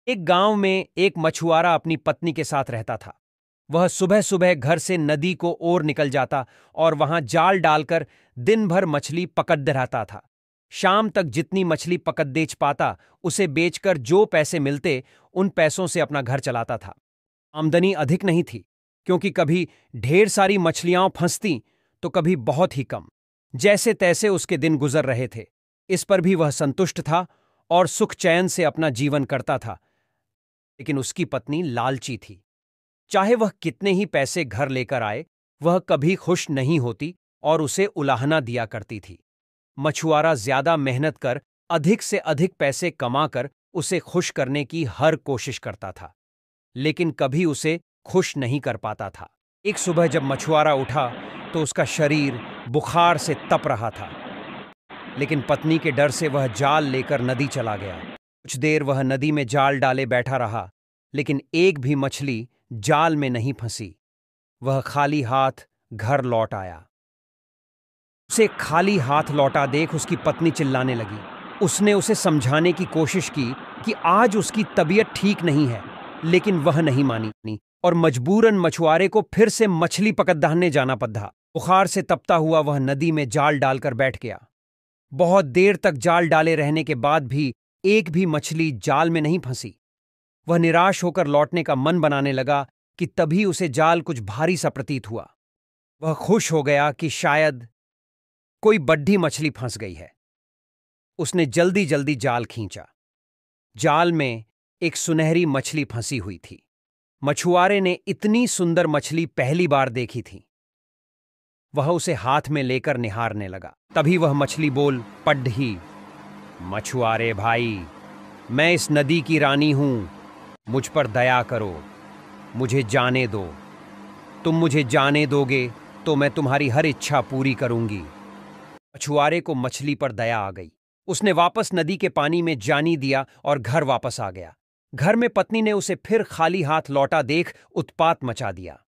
एक गांव में एक मछुआरा अपनी पत्नी के साथ रहता था। वह सुबह सुबह घर से नदी को ओर निकल जाता और वहां जाल डालकर दिन भर मछली पकड़ते रहता था। शाम तक जितनी मछली पकड़ बेच पाता उसे बेचकर जो पैसे मिलते उन पैसों से अपना घर चलाता था। आमदनी अधिक नहीं थी, क्योंकि कभी ढेर सारी मछलियां फंसती तो कभी बहुत ही कम। जैसे तैसे उसके दिन गुजर रहे थे। इस पर भी वह संतुष्ट था और सुख चैन से अपना जीवन करता था। लेकिन उसकी पत्नी लालची थी। चाहे वह कितने ही पैसे घर लेकर आए, वह कभी खुश नहीं होती और उसे उलाहना दिया करती थी। मछुआरा ज्यादा मेहनत कर अधिक से अधिक पैसे कमाकर उसे खुश करने की हर कोशिश करता था, लेकिन कभी उसे खुश नहीं कर पाता था। एक सुबह जब मछुआरा उठा तो उसका शरीर बुखार से तप रहा था, लेकिन पत्नी के डर से वह जाल लेकर नदी चला गया। कुछ देर वह नदी में जाल डाले बैठा रहा, लेकिन एक भी मछली जाल में नहीं फंसी। वह खाली हाथ घर लौट आया। उसे खाली हाथ लौटा देख उसकी पत्नी चिल्लाने लगी। उसने उसे समझाने की कोशिश की कि आज उसकी तबीयत ठीक नहीं है, लेकिन वह नहीं मानी और मजबूरन मछुआरे को फिर से मछली पकड़ने जाना पड़ा। बुखार से तपता हुआ वह नदी में जाल डालकर बैठ गया। बहुत देर तक जाल डाले रहने के बाद भी एक भी मछली जाल में नहीं फंसी। वह निराश होकर लौटने का मन बनाने लगा कि तभी उसे जाल कुछ भारी सा प्रतीत हुआ। वह खुश हो गया कि शायद कोई बड्ढी मछली फंस गई है। उसने जल्दी जल्दी जाल खींचा। जाल में एक सुनहरी मछली फंसी हुई थी। मछुआरे ने इतनी सुंदर मछली पहली बार देखी थी। वह उसे हाथ में लेकर निहारने लगा। तभी वह मछली बोल पड़ी, मछुआरे भाई, मैं इस नदी की रानी हूं, मुझ पर दया करो, मुझे जाने दो। तुम मुझे जाने दोगे तो मैं तुम्हारी हर इच्छा पूरी करूंगी। मछुआरे को मछली पर दया आ गई। उसने वापस नदी के पानी में जानी दिया और घर वापस आ गया। घर में पत्नी ने उसे फिर खाली हाथ लौटा देख उत्पात मचा दिया।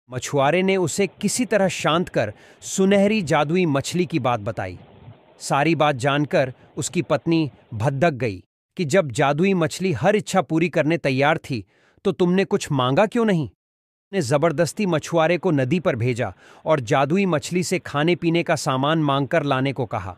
मछुआरे ने उसे किसी तरह शांत कर सुनहरी जादुई मछली की बात बताई। सारी बात जानकर उसकी पत्नी भद्दक गई कि जब जादुई मछली हर इच्छा पूरी करने तैयार थी तो तुमने कुछ मांगा क्यों नहीं? ने जबरदस्ती मछुआरे को नदी पर भेजा और जादुई मछली से खाने पीने का सामान मांगकर लाने को कहा।